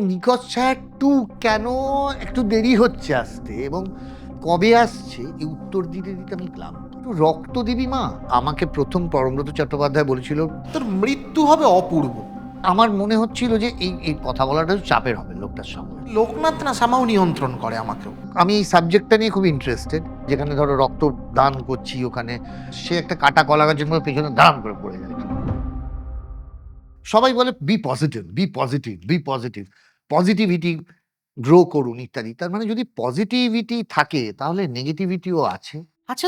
নিখোঁজ ছায়া 2 কেন একটু দেরি হচ্ছে আসতে এবং কবে আসছে এই উত্তর দিতে আমি ক্লান্ত। একটু রক্ত দিবি মা? আমাকে ১ম পরমব্রত চট্টোপাধ্যায় বলেছিল, তোর মৃত্যু হবে অপূর্ব। আমার মনে হচ্ছিল যে এই কথা বলাটা একটু চাপের হবে লোকটার সঙ্গে। লোকনাথ না সামাও নিয়ন্ত্রণ করে আমাকেও। আমি এই সাবজেক্টটা নিয়ে খুব ইন্টারেস্টেড। যেখানে ধরো রক্তদান করছি ওখানে সে একটা কাটা কলা গাছের মধ্যে পেছনে দাঁড়ান করে পড়ে যায়। সবাই বলে be positive, be positive, be positive. Positivity grow করুন ইত্যাদি। তার মানে যদি পজিটিভিটি থাকে তাহলে নেগেটিভিটিও আছে। আছে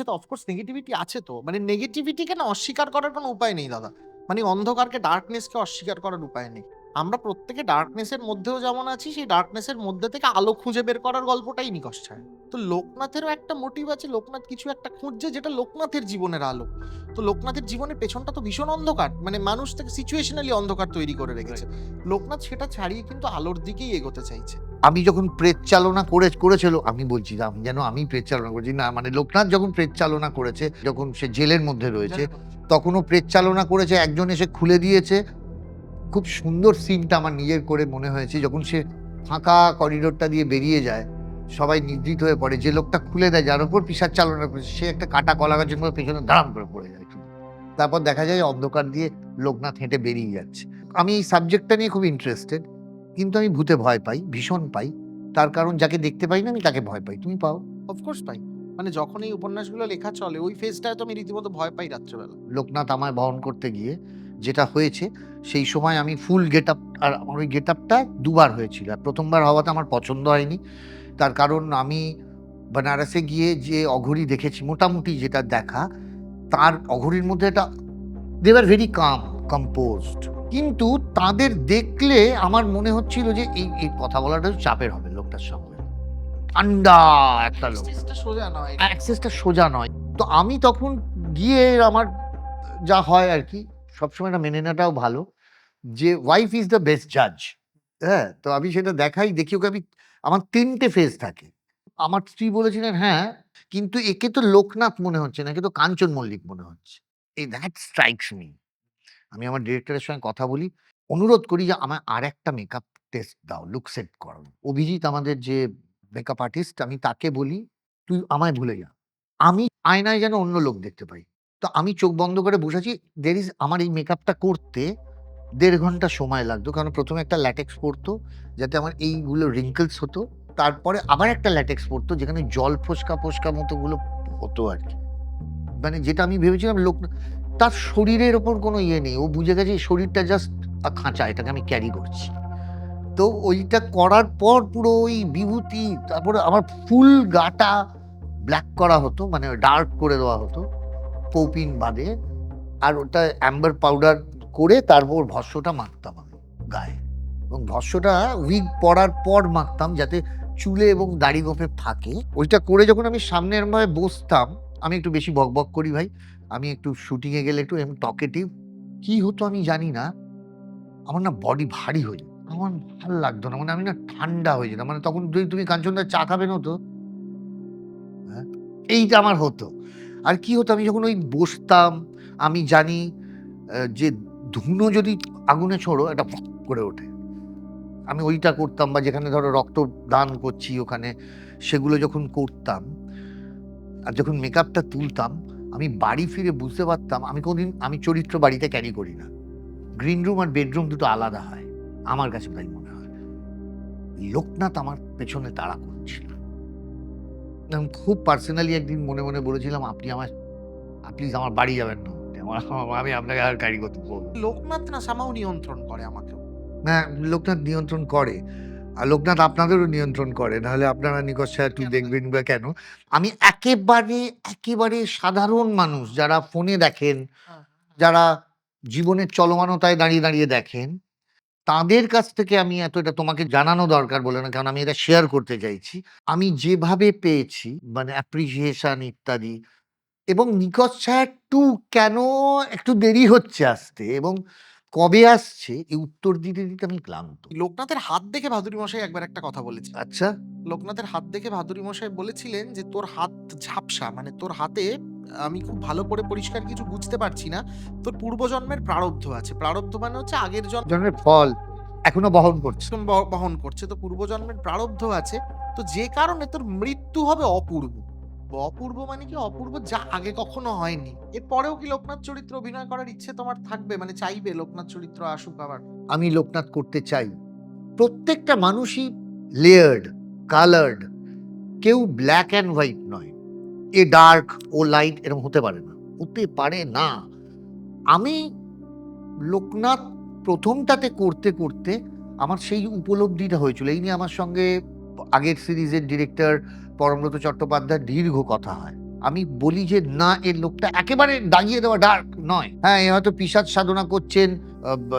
তো অফকোর্স নেগেটিভিটি আছে তো। মানে নেগেটিভিটিকে না অস্বীকার করার কোনো উপায় নেই দাদা। মানে অন্ধকারকে ডার্কনেসকে অস্বীকার করার উপায় নেই। আমরা প্রত্যেকে ডার্কনেসের মধ্যেও যেমন আছি, সেই ডার্কনেসের মধ্যে থেকে আলো খুঁজে বের করার গল্পটাই নিকষ ছায়া। তো লোকনাথেরও একটা মোটিভ আছে, লোকনাথ কিছু একটা খুঁজছে যেটা লোকনাথের জীবনের আলো। তো লোকনাথের জীবনের পেছনটা তো ভীষণ অন্ধকার। মানে মানুষ তাকে সিচুয়েশনালি অন্ধকার তৈরি করে রেখেছে। লোকনাথ সেটা ছাড়িয়ে কিন্তু আলোর দিকেই এগোতে চাইছে। আমি যখন প্রেত চালনা করেছিল, আমি বলছি যেন আমি প্রেত চালনা করছি না, মানে লোকনাথ যখন প্রেত চালনা করেছে, যখন সে জেলের মধ্যে রয়েছে তখনও প্রেত চালনা করেছে, একজন এসে খুলে দিয়েছে। খুব সুন্দর সিনটা আমার নিজের করে মনে হয়েছে যখন সে ফাঁকা করিডোরটা দিয়ে বেরিয়ে যায়, সবাই নিদ্রিত হয়ে পড়ে, যে লোকটা খুলে দেয় যার উপর পিশাচ চালনা করেছে সে একটা কাটা কলা গাছের মধ্যে পেছনে দাঁড়াম করে পড়ে যায়। তারপর দেখা যায় অন্ধকার দিয়ে লোকনাথ হেঁটে বেরিয়ে যাচ্ছে। আমি এই সাবজেক্টটা নিয়ে খুব ইন্টারেস্টেড, কিন্তু আমি ভূতে ভয় পাই, ভীষণ পাই। তার কারণ যাকে দেখতে পাই না আমি তাকে ভয় পাই। তুমি পাও? অফকোর্স পাই। মানে যখন এই উপন্যাসগুলো লেখা চলে ওই ফেজটায় তো আমি রীতিমতো ভয় পাই রাত্রেবেলা। লোকনাথ আমায় বহন করতে গিয়ে যেটা হয়েছে, সেই সময় আমি ফুল গেটআপ, আর আমার ওই গেটআপটা দুবার হয়েছিল। আর ১ম বার হওয়াতে আমার পছন্দ হয়নি। তার কারণ আমি বেনারসে গিয়ে যে অঘোরি দেখেছি, মোটামুটি যেটা দেখা, তার অঘোরির মধ্যে একটা দে আর ভেরি কাম, কম্পোজড। কিন্তু তাদের দেখলে আমার মনে হচ্ছিল যে এই কথা বলাটা একটু চাপের হবে লোকটার সঙ্গে। ঠান্ডা একটা লোক। অ্যাক্সেসটা সোজা নয়। অ্যাক্সেসটা সোজা নয়। তো আমি তখন গিয়ে আমার যা হয় আরকি, সবসময় এটা মেনে নেওয়াটাও ভালো যে ওয়াইফ ইস দ্য বেস্ট জাজ। হ্যাঁ? তো আমি সেটা দেখি ওকে আমি, আমার ৩ টে ফেজ থাকে। আমার স্ত্রী বলেছিলেন, "হ্যাঁ, কিন্তু একে তো লোকনাথ মনে হচ্ছে না, একে তো কাঞ্চন মল্লিক মনে হচ্ছে।" এই দ্যাট স্ট্রাইকস মি। আমি আমার ডিরেক্টরের সঙ্গে কথা বলি। অনুরোধ করি যে আমায় আরেকটা মেকআপ টেস্ট দাও, লুক সেট করাও। অভিজিৎ আমাদের যে মেকআপ আর্টিস্ট, আমি তাকে বলি, "তুই আমায় ভুলে যা। আমি আয়নায় যেন অন্য লোক দেখতে পাই।" তো আমি চোখ বন্ধ করে বসে আছি। there is আমার এই মেকআপটা করতে ১.৫ ঘন্টা সময় লাগতো। কারণ ১ম এ একটা ল্যাটেক্স পড়তো, যাতে আমার এইগুলো wrinkles হতো। তারপরে আবার একটা ল্যাটেক্স পড়তো, যেখানে জল ফোস্কা মতোগুলো হতো আরকি। মানে যেটা আমি ভেবেছিলাম তার শরীরের ওপর কোনো ইয়ে নেই। ও বুঝে গেছে এই শরীরটা জাস্ট খাঁচা, এটাকে আমি ক্যারি করছি। তো ওইটা করার পর পুরো ওই বিভূতি, তারপরে আমার ফুল গাটা ব্লাক করা হতো, মানে ডার্ক করে দেওয়া হতো কৌপিন বাদে। আর ওটা অ্যাম্বার পাউডার করে তারপর ভস্মটা মাখতাম আমি গায়ে। এবং ভস্মটা উইগ পরার পর মাখতাম যাতে চুলে এবং দাড়ি গোঁফে থাকে। ওইটা করে যখন আমি সামনে এরমভাবে বসতাম, আমি একটু বেশি বকবক করি ভাই। আমি একটু শুটিং এ গেলে একটু এরম টকেটিভ। কি হতো আমি জানি না, আমার না বডি ভারী হয়ে যেত। আমার ভাল লাগতো না। মানে আমি না ঠান্ডা হয়ে যেতাম। মানে তখন যদি তুমি কাঞ্চনদার চা খাবে না তো? হ্যাঁ? এইটা আমার হতো। আর কি হতো, আমি যখন ওই বসতাম, আমি জানি যে ধুনো যদি আগুনে ছোড়ো একটা ফক করে ওঠে। আমি ওইটা করতাম, বা যেখানে ধরো রক্তদান করছি ওখানে সেগুলো যখন করতাম, আর যখন মেকআপটা তুলতাম, আমি বাড়ি ফিরে বুঝতে পারতাম আমি কোনদিন আমি চরিত্র বাড়িতে ক্যারি করি না। গ্রিন রুম আর বেডরুম দুটো আলাদা হয়। আমার কাছে তাই মনে হয়। লোকনাথ আমার পেছনে তাড়া করছিল। আমি খুব পার্সোনালি একদিন মনে বলেছিলাম, প্লিজ আমার বাড়ি যাবেন না। আমি আপনাকে আর ক্যারি করতে বলব না।" লোকনাথ না সামাও নিয়ন্ত্রণ করে আমাকেও। হ্যাঁ, লোকনাথ নিয়ন্ত্রণ করে। আর লোকনাথ আপনাদেরও নিয়ন্ত্রণ করে। নাহলে আপনারা নিকষ ছায়া 2 দেখবেন বা কেন? আমি একেবারে সাধারণ মানুষ যারা ফোনে দেখেন, যারা জীবনের চলমানতায় দাঁড়িয়ে দেখেন, তাদের কাছ থেকে আমি এটা তোমাকে জানানো দরকার বলে না, কারণ আমি এটা শেয়ার করতে চাইছি। আমি যেভাবে পেয়েছি, মানে অ্যাপ্রিসিয়েশন ইত্যাদি, এবং নিকষ ছায়া 2 কেন একটু দেরি হচ্ছে আসতে এবং কবে আসছে এই উত্তর দিতে আমি ক্লান্ত। লোকনাথের হাত দেখে ভাদুরী মশাই একবার একটা কথা বলেছে। আচ্ছা? লোকনাথের হাত দেখে ভাদুরী মশাই বলেছিলেন যে, "তোর হাত ঝাপসা। মানে তোর হাতে আমি খুব ভালো করে পরিষ্কার কিছু বুঝতে পারছি না। তোর পূর্বজন্মের প্রারব্ধ আছে।" প্রারব্ধ মানে হচ্ছে আগের জন্মের ফল। এখনো বহন করছে। বহন করছে, তো পূর্বজন্মের প্রারব্ধ আছে, তো যে কারণে তোর মৃত্যু হবে অপূর্ব। অপূর্ব মানে কি? অপূর্ব যা আগে কখনো হয়নি। এরপরেও কি লোকনাথ চরিত্র অভিনয় করার ইচ্ছে তোমার থাকবে? মানে চাইবে লোকনাথ চরিত্র আসুক আবার? আমি লোকনাথ করতে চাই। প্রত্যেকটা মানুষই লেয়ার্ড, কালার্ড। কেউ ব্ল্যাক অ্যান্ড হোয়াইট নয়। এ ডার্ক, ও লাইট এরকম হতে পারে না। হতে পারে না। আমি লোকনাথ ১ম টাতে করতে, করতে আমার সেই উপলব্ধিটা হয়েছিল। এই নিয়ে আমার সঙ্গে আগের সিরিজের ডিরেক্টর পরমব্রত চট্টোপাধ্যায়ের দীর্ঘ কথা হয়। আমি বলি যে, "না, এর লোকটা একেবারে দাগিয়ে দেওয়া ডার্ক নয়। হ্যাঁ, এ হয়তো পিশাচ সাধনা করছেন,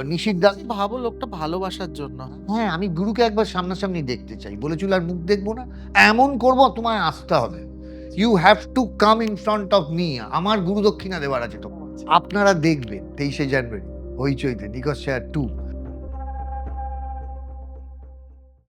নিশির তুমি ভাবো লোকটা ভালোবাসার জন্য। হ্যাঁ, আমি গুরুকে একবার সামনাসামনি দেখতে চাই। বলেছিল আর মুখ দেখব না। এমন করব তোমায় আসতে হবে। You have to come in front of me. আমার গুরু দক্ষিণা দেওয়ার আছে তোমার। আপনারা দেখবেন ২৩শে জানুয়ারি হইচইতে 'নিখোঁজ শেয়ার 2'